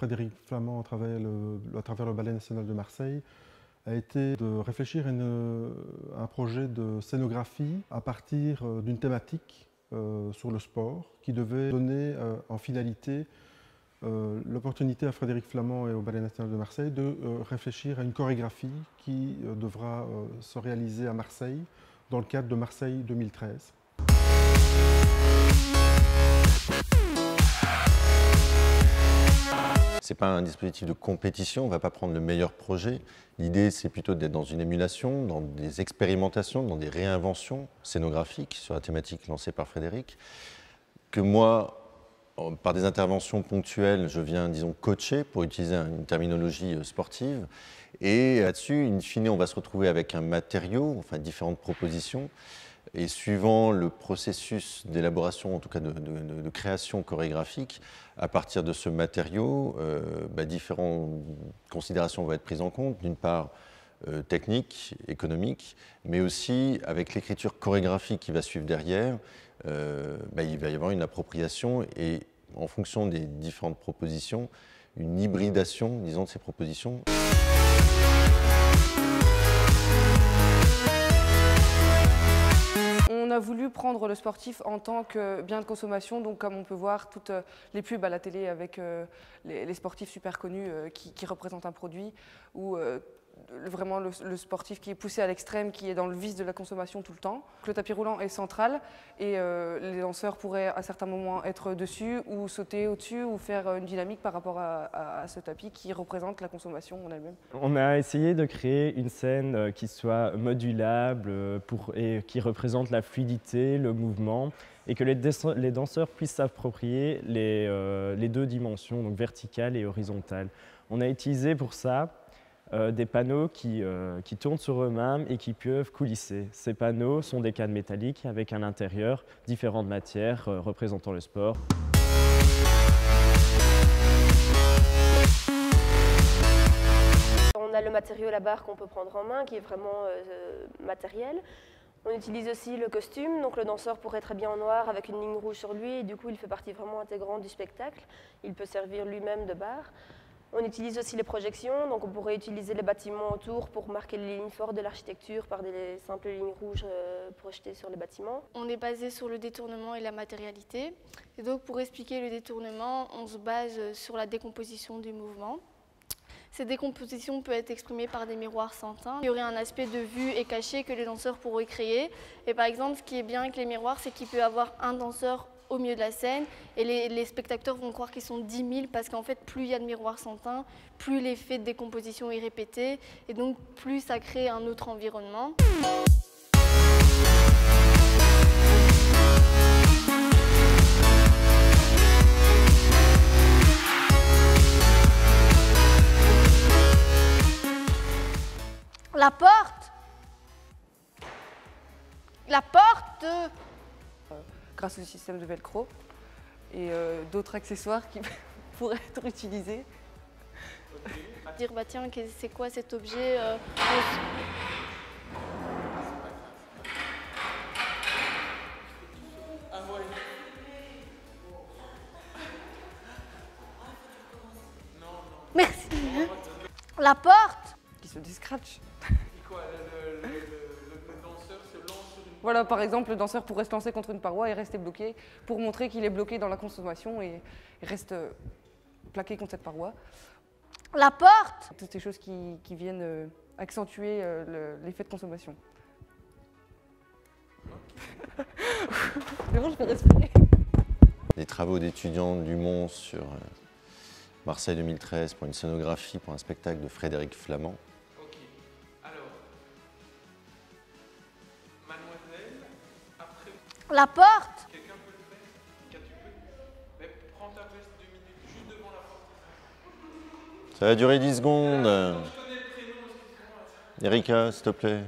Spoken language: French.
Frédéric Flamand à travers le Ballet national de Marseille a été de réfléchir à un projet de scénographie à partir d'une thématique sur le sport qui devait donner en finalité l'opportunité à Frédéric Flamand et au Ballet national de Marseille de réfléchir à une chorégraphie qui devra se réaliser à Marseille dans le cadre de Marseille 2013. Ce n'est pas un dispositif de compétition, on ne va pas prendre le meilleur projet. L'idée, c'est plutôt d'être dans une émulation, dans des expérimentations, dans des réinventions scénographiques sur la thématique lancée par Frédéric, que moi, par des interventions ponctuelles, je viens, disons, coacher, pour utiliser une terminologie sportive. Et là-dessus, in fine, on va se retrouver avec un matériau, enfin différentes propositions. Et suivant le processus d'élaboration, en tout cas de création chorégraphique, à partir de ce matériau, différentes considérations vont être prises en compte. D'une part, technique, économique, mais aussi avec l'écriture chorégraphique qui va suivre derrière, il va y avoir une appropriation et en fonction des différentes propositions, une hybridation, disons, de ces propositions. On a voulu prendre le sportif en tant que bien de consommation, donc comme on peut voir toutes les pubs à la télé avec les sportifs super connus qui représentent un produit, ou vraiment le sportif qui est poussé à l'extrême, qui est dans le vice de la consommation tout le temps. Le tapis roulant est central et les danseurs pourraient à certains moments être dessus ou sauter au-dessus ou faire une dynamique par rapport à ce tapis qui représente la consommation en elle-même. On a essayé de créer une scène qui soit modulable et qui représente la fluidité, le mouvement, et que les danseurs puissent s'approprier les deux dimensions, donc verticale et horizontale. On a utilisé pour ça des panneaux qui tournent sur eux-mêmes et qui peuvent coulisser. Ces panneaux sont des cannes métalliques avec à l'intérieur différentes matières représentant le sport. On a le matériau, la barre qu'on peut prendre en main qui est vraiment matériel. On utilise aussi le costume, donc le danseur pourrait être habillé en noir avec une ligne rouge sur lui et du coup il fait partie vraiment intégrante du spectacle. Il peut servir lui-même de barre. On utilise aussi les projections, donc on pourrait utiliser les bâtiments autour pour marquer les lignes fortes de l'architecture par des simples lignes rouges projetées sur les bâtiments. On est basé sur le détournement et la matérialité. Et donc pour expliquer le détournement, on se base sur la décomposition du mouvement. Cette décomposition peut être exprimée par des miroirs sans teint. Il y aurait un aspect de vue et caché que les danseurs pourraient créer. Et par exemple, ce qui est bien avec les miroirs, c'est qu'il peut y avoir un danseur au milieu de la scène et les spectateurs vont croire qu'ils sont 10 000 parce qu'en fait plus il y a de miroirs sans teint, plus l'effet de décomposition est répété et donc plus ça crée un autre environnement. La porte. La porte. Grâce au système de velcro et d'autres accessoires qui pourraient être utilisés. Dire bah tiens, c'est quoi cet objet Merci. La porte. Qui se déscratch. Voilà, par exemple, le danseur pourrait se lancer contre une paroi et rester bloqué pour montrer qu'il est bloqué dans la consommation et reste plaqué contre cette paroi. La porte. Toutes ces choses qui viennent accentuer l'effet de consommation. C'est bon, je peux respirer. Les travaux d'étudiants du Mont sur Marseille 2013 pour une scénographie pour un spectacle de Frédéric Flamand. La porte. Quelqu'un peut le faire? Tu peux? Mais prends ta veste 2 minutes juste devant la porte. Ça va durer 10 secondes. Je connais le prénom, excuse-moi. Erika, s'il te plaît.